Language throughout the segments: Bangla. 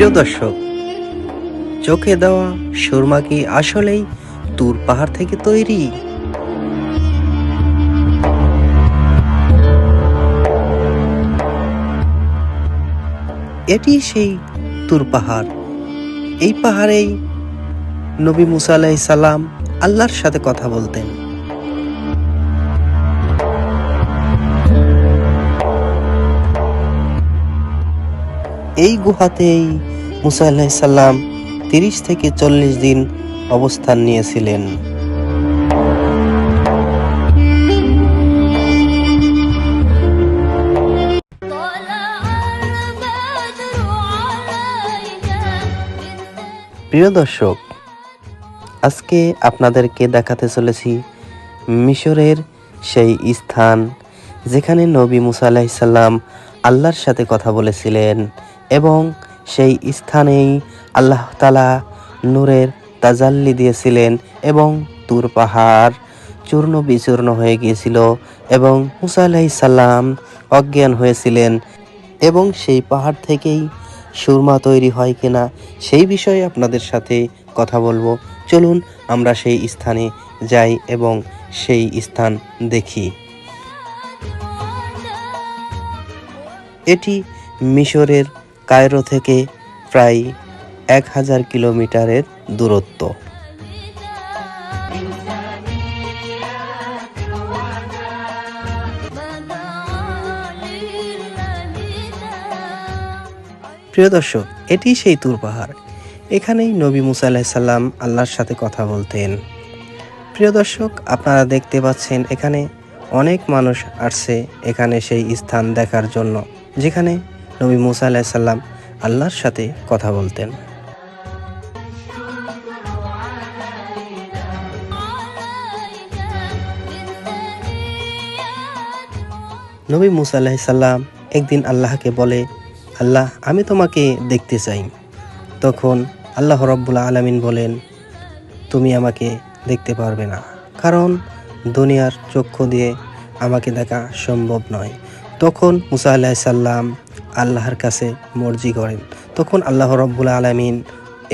প্রিয় দর্শক, চোখে দেওয়া সুরমা কি আসলেই তুর পাহাড় থেকে তৈরি? এটি সেই তুর পাহাড়। এই পাহাড়েই নবী মুসা আলাইহিস সালাম আল্লাহর সাথে কথা বলতেন। এই গুহাতেই মুসা আলাইহিস সালাম 30 থেকে 40 দিন অবস্থান নিয়েছিলেন। প্রিয় দর্শক, আজকে আপনাদেরকে দেখাতে চলেছি মিশরের সেই স্থান যেখানে নবী মুসা আলাইহিস সালাম আল্লাহর সাথে কথা বলেছিলেন এবং সেই স্থানেই আল্লাহ তাআলা নূরের তাজাল্লি দিয়েছিলেন এবং তুর পাহাড় চূর্ণ বিচূর্ণ হয়ে গিয়েছিল এবং মুসা আলাইহিস সালাম অজ্ঞান হয়েছিলেন এবং সেই পাহাড় থেকেই সুরমা তৈরি হয় কিনা সেই বিষয়ে আপনাদের সাথে কথা বলবো। চলুন আমরা সেই স্থানে যাই এবং সেই স্থান দেখি। এটি মিশরের কায়রো থেকে প্রায় 1000 কিলোমিটারের দূরত্ব। প্রিয় দর্শক, এটি সেই তুর পাহাড়। এখানেই নবী মুসা আলাইহিস সালাম আল্লাহর সাথে কথা বলতেন। প্রিয় দর্শক, আপনারা দেখতে পাচ্ছেন এখানে অনেক মানুষ আসছে এখানে সেই স্থান দেখার জন্য যেখানে নবী মুসা আলাইহিস সালাম আল্লাহর সাথে কথা বলতেন। নবী মুসা আলাইহিস সালাম একদিন আল্লাহকে বলে, আল্লাহ, আমি তোমাকে দেখতে চাই। তখন আল্লাহ রাব্বুল আলামিন বলেন, তুমি আমাকে দেখতে পারবে না, কারণ দুনিয়ার চক্ষু দিয়ে আমাকে দেখা সম্ভব নয়। তখন মুসা আলাইহিস সালাম আল্লাহর কাছে মর্জি করেন। তখন আল্লাহ রাব্বুল আলামিন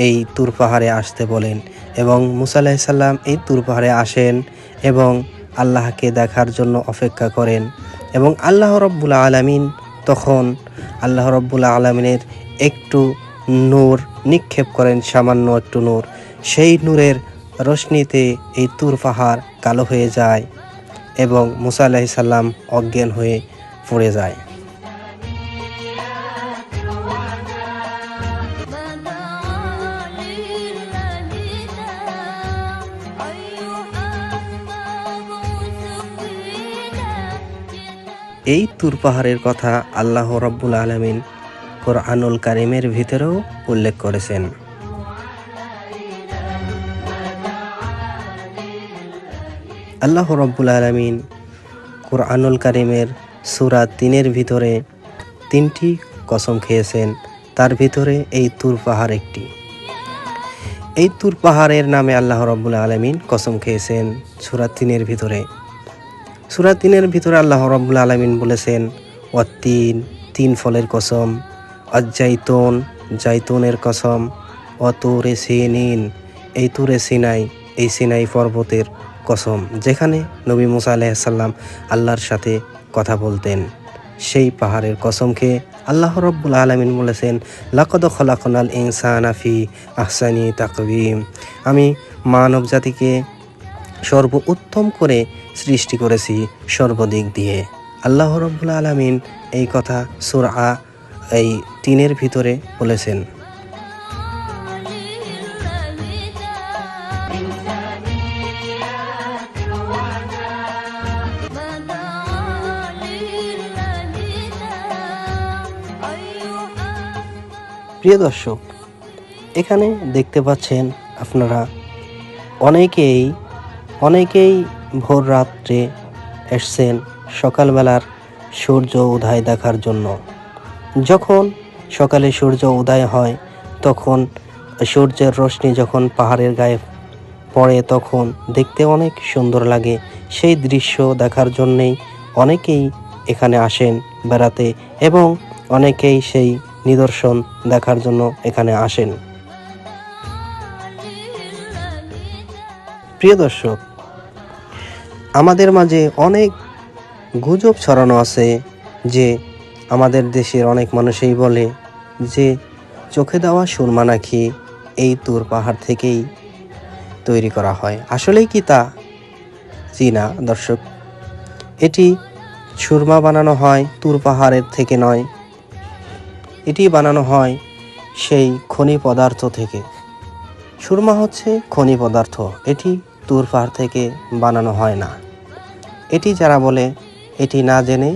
এই তুর পাহাড়ে আসতে বলেন এবং মুসা আলাইহিস সালাম এই তুর পাহাড়ে আসেন এবং আল্লাহকে দেখার জন্য অপেক্ষা করেন এবং আল্লাহ রাব্বুল আলামিন তখন আল্লাহ রাব্বুল আলামিনের একটু নূর নিক্ষেপ করেন, সামান্য একটু নূর। সেই নূরের রোশনীতে এই তুর পাহাড় কালো হয়ে যায় এবং মুসা আলাইহিস সালাম অজ্ঞান হয়ে পড়ে যায়। এই তুর পাহাড়ের কথা আল্লাহ রাব্বুল আলামিন কোরআনুল কারীমের ভিতরেও উল্লেখ করেছেন। আল্লাহ রাব্বুল আলামিন কোরআনুল কারীমের সূরা 3-এর ভিতরে 3টি কসম খেয়েছেন, তার ভিতরে এই তুর পাহাড় একটি। এই তুর পাহাড়ের নামে আল্লাহ রাব্বুল আলামিন কসম খেয়েছেন সূরা 3-এর ভিতরে। সূরা 3-এর ভিতরে আল্লাহ রাব্বুল আলামিন বলেছেন, ওয়াত্তিন, 3 ফলের কসম, আজ-জাইতুন, জাইতুনের কসম, ওয়াতুরে সিনিন, এই তুরে সিনাই, এই সিনাই পর্বতের কসম যেখানে নবী মুসা আলাইহিস সালাম আল্লাহর সাথে কথা বলতেন। সেই পাহাড়ের কসম খেয়ে আল্লাহ রাব্বুল আলামিন বলেছেন, লাকাদ খলাকনাল ইনসানা ফি আহসানি তাকওয়িম, আমি মানব জাতিকে সর্বোত্তম করে সৃষ্টি করেছি সর্বদিক দিয়ে। আল্লাহ রাব্বুল আলামিন এই কথা সূরা 3-এর ভিতরে বলেছেন। প্রিয় দর্শক, এখানে দেখতে পাচ্ছেন আপনারা অনেকেই ভোর রাত্রে এসছেন সকালবেলার সূর্য উদয় দেখার জন্য। যখন সকালে সূর্য উদয় হয় তখন সূর্যের রশ্মি যখন পাহাড়ের গায়ে পড়ে তখন দেখতে অনেক সুন্দর লাগে। সেই দৃশ্য দেখার জন্যেই অনেকেই এখানে আসেন বেড়াতে এবং অনেকেই সেই নিদর্শন দেখার জন্য এখানে আসেন। প্রিয় দর্শক, আমাদের মাঝে অনেক গুজব ছড়ানো আছে যে আমাদের দেশের অনেক মানুষই বলে যে চোখে দেওয়া সুরমা নাকি এই তুর পাহাড় থেকেই তৈরি করা হয়। আসলেই কি তা? জি না দর্শক, এটি সুরমা বানানো হয় তুর পাহাড়ের থেকে নয়, এটি বানানো হয় সেই খনি পদার্থ থেকে। সুরমা হচ্ছে খনি পদার্থ, এটি তুর পাহাড় থেকে বানানো হয় না। এটি যারা বলে, এটি না জেনে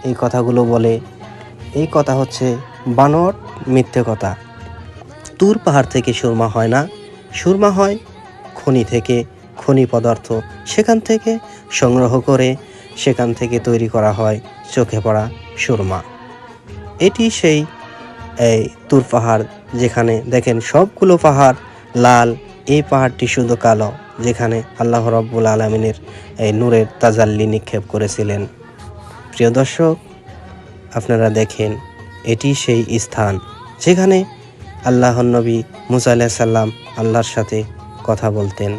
এই কথাগুলো বলে, এই কথা হচ্ছে বানোয়াট মিথ্যে কথা। তুর পাহাড় থেকে সুরমা হয় না, সুরমা হয় খনি থেকে, খনি পদার্থ সেখান থেকে সংগ্রহ করে সেখান থেকে তৈরি করা হয় চোখে পড়া সুরমা। এটি সেই তুর পাহাড়, যেখানে দেখেন সবগুলো পাহাড় লাল, এই পাহাড়টি শুধু কালো, যেখানে আল্লাহ রাব্বুল আলামিনের এই নূরের তাজাল্লি নিক্ষেপ করেছিলেন। প্রিয় দর্শক, আপনারা দেখেন এটি সেই স্থান যেখানে আল্লাহর নবী মুসা আলাইহিস সালাম আল্লাহর সাথে কথা বলতেন।